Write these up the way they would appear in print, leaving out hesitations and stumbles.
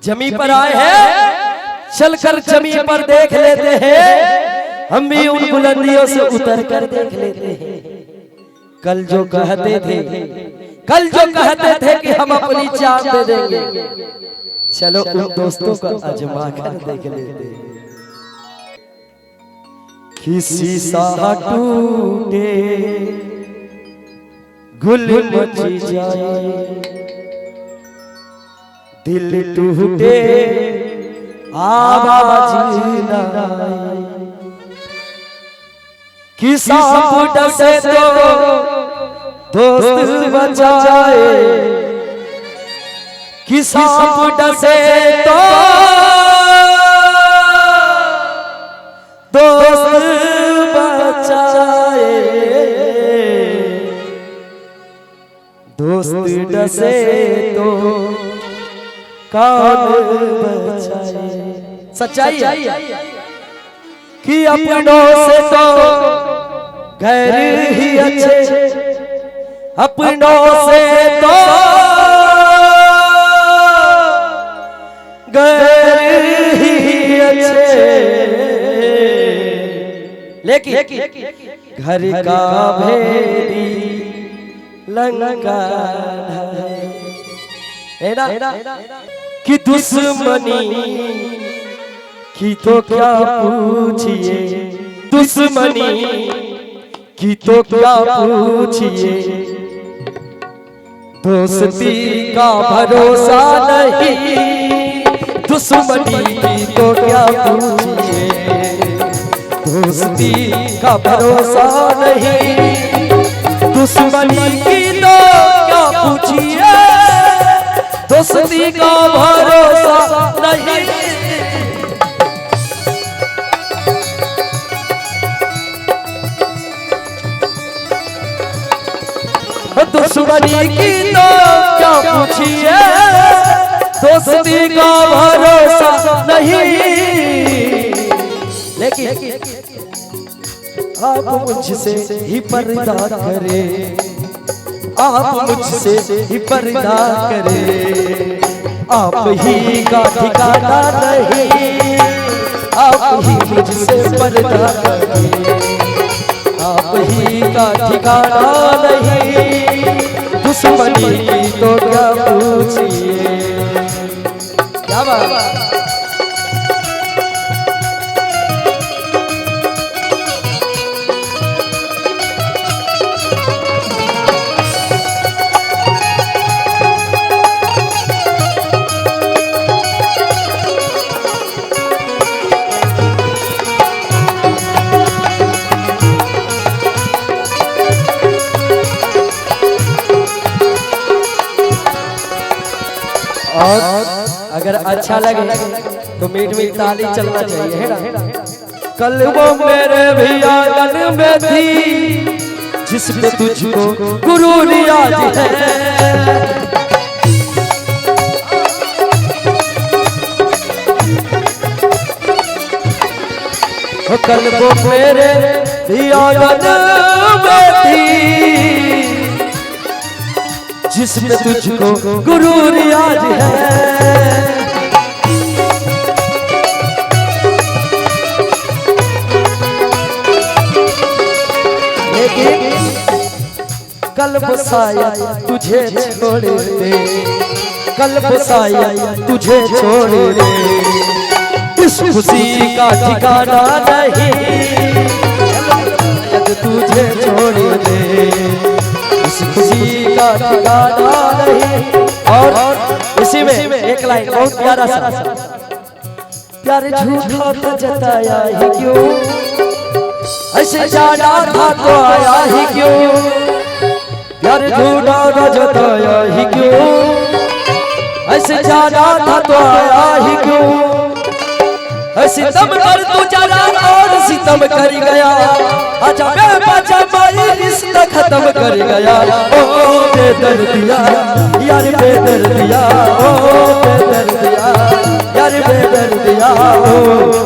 जमी पर आए हैं, चलकर जमी पर देख लेते हैं, हम भी उन बुलंदियों से उतर कर देख लेते हैं। कल जो कहते थे कि हम अपनी जान दे देंगे, चलो उन दोस्तों को आजमा कर देख लेते हैं। किसी सा टूटे गुल मच जाए, दिल टूटे आवाज न आए, कि सांप डसे तो दोस्त बचाए, कि सांप डसे तो दोस्त बचाए, दोस्त डसे तो कौन बचाए। सच्चाई कि अपनों से तो गैर ही अच्छे, अपनों से तो गैर ही अच्छे, लेकिन घर का भेदी लंका है ना, कि दुश्मनी की तो क्या पूछिए, दुश्मनी की तो क्या पूछिए, दोस्ती का भरोसा नहीं, दुश्मनी की तो क्या पूछिए, दोस्ती का भरोसा नहीं, दुश्मनी की तो क्या पूछिए, दोस्ती का भरोसा नहीं। दुश्मनी की तो क्या पूछिए, दोस्ती का भरोसा नहीं, लेकिन आप मुझसे ही पर्दा करे, आप मुझसे ही पर्दा करे, आप ही का ठिकाना नहीं, आप ही मुझसे पर्दा करे, आप ही का ठिकाना नहीं, दुश्मनी की तो क्या पूछिए। क्या बात। और अगर अच्छा लगे तो मीठ मीठ ताली चलना चाहिए, है ना। कल वो मेरे भी आंगन में थी, जिसने तुझको गुरु नियाज है, कल वो मेरे भी आंगन में थी, जिसमें तुझको गुरु रियाज है, लेकिन कल बसाया तुझे छोड़ दे, कल बसाया तुझे छोड़ दे, इस खुशी का ठिकाना नहीं, तुझे छोड़ दे, इस खुशी का ठिकाना नहीं। और इसी में एक लाइन बहुत प्यारा सा, प्यार झूठा तो जताया ही क्यों, ऐसे जाना था तो आया ही क्यों, प्यार झूठा तो जताया ही क्यों, ऐसे जाना था तो आया ही क्यों, सितम कर तू जरा और सितम कर गया, आजा मैं बाजा माई रिश्ता खत्म कर गया, ओ बेदर्दिया यार बेदर्दिया, ओ बेदर्दिया यार बेदर्दिया, ओ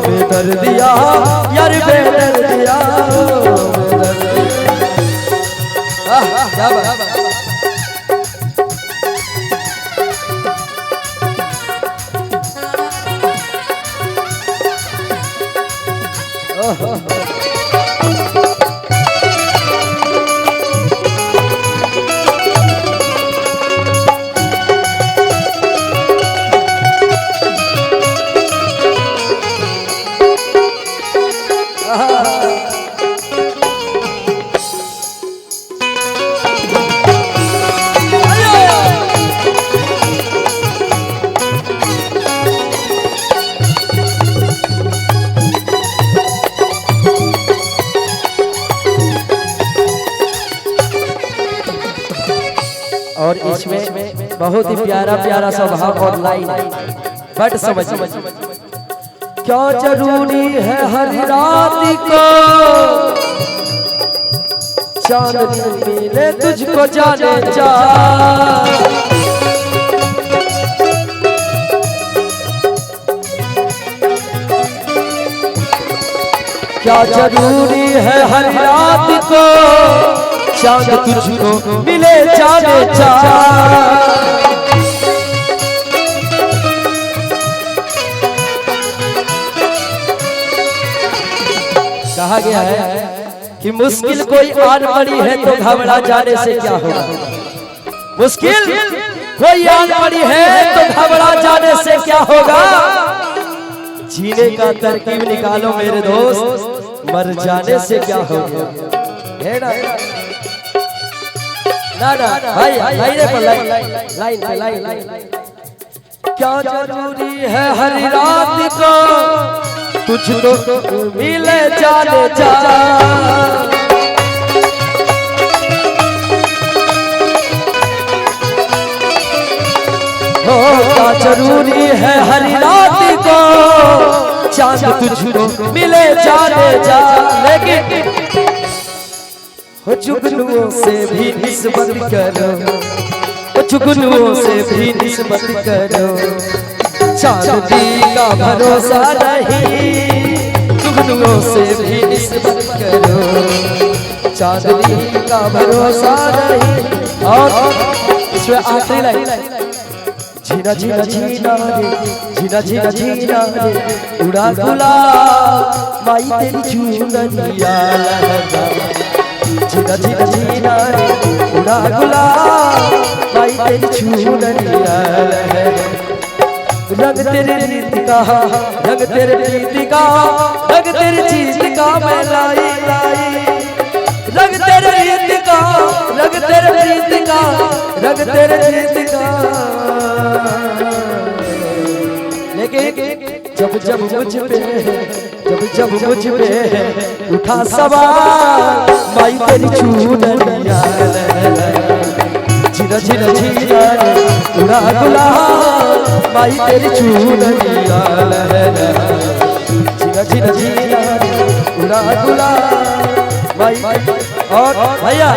बेदर्दिया यार बेदर्दिया, ओ बेदर्दिया। और इसमें बहुत ही प्यारा प्यारा स्वभाव और लाइन बट समझ क्या जरूरी है हर रात को चांदनी मिले तुझको जाने जा। क्या जरूरी है हर रात को चांद तुझको मिले जाने जा। कहा गया है कि मुश्किल कोई आन पड़ी है तो घबरा जाने से क्या होगा। मुश्किल कोई आन पड़ी है तो घबरा जाने से क्या होगा। जीने का तरकीब निकालो मेरे दोस्त, मर जाने से क्या होगा। है ना ना ना भाई लाइन पे लाइन। क्या जरूरी है हर रात को तुझको मिले जाने जा। क्या जरूरी है हर रात को चांद तुझको मिले जाने जा। लेकिन जुगनुओं से भी निस्बत करो, जुगनुओं से भी निस्बत करो, चांदनी का भरोसा नहीं। जुगनुओं से भी निस्बत करो, चांदनी का भरोसा नहीं। और इसमें आखिरी लाइन जीना जीना जीना रे, जीना जीना जीना रे, उड़ा गुलाब माई तेरी चुनरिया लहरा। जीना जीना जीना रे, उड़ा गुलाब माई तेरी चुनरिया लहरा। रंग तेरे रीत का, रंग तेरे रीत का, रंग तेरी चीज का मैं लाई लाई। रंग तेरे रीत का, रंग तेरे रीत का, रंग तेरे रीत का। लेकिन जब जब मुझ पे, जब जब मुझ पे उठा सवाल माई तेरी चुनरिया लहरा। जीना जीना जीना उड़ा गुलाब माई तेरी चुनरिया लहरा। जीना जीना जीना उड़ा गुलाब माई। और भैया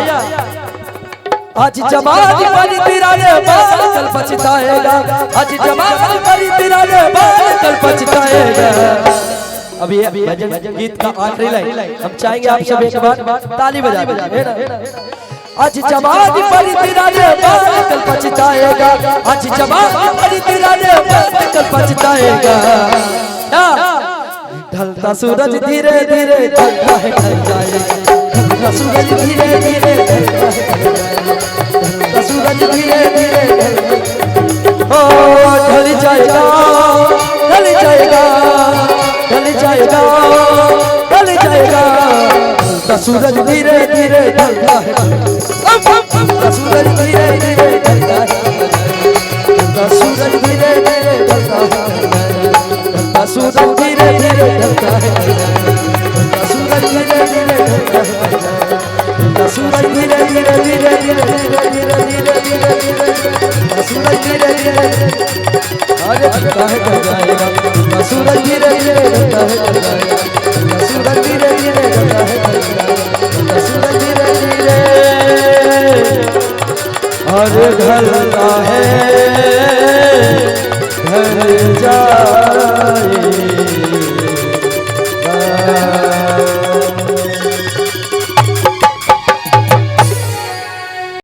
आज जमात बनी तेरा ने बाल कल पछताएगा। आज जमात बनी तेरा ने बाल कल पछताएगा। अभी भजन गीत का आखिरी लाइन हम चाहेंगे आप सब एक बार ताली बजा दे। आज जमात बनी तेरा ने बाल कल पछताएगा। आज जमात बनी तेरा ने बाल कल पछताएगा। ढलता सूरज धीरे धीरे ढलता है ढल जाएगा। ढलता सूरज धीरे धीरे ढलता है ढलता सूरज धीरे धीरे ओ ढल जाएगा ढल जाएगा ढल जाएगा ढल जाएगा। ढलता सूरज धीरे धीरे ढलता है ढलता सूरज धीरे धीरे ढलता है ढलता सूरज धीरे धीरे ढलता है ढलता सूरज धीरे धीरे ढलता है ढलता सूरज धीरे धीरे ढलता है ढलता सूरज धीरे धीरे धीरे धीरे धीरे धीरे धीरे धीरे सूरज धीरे धीरे अरे ढलता है ढल जाएगा। ढलता सूरज धीरे धीरे ढलता है ढल जाएगा। ढलता सूरज धीरे धीरे ढलता है ढल जाएगा। ढलता सूरज धीरे धीरे अरे ढलता है ढल जाएगा।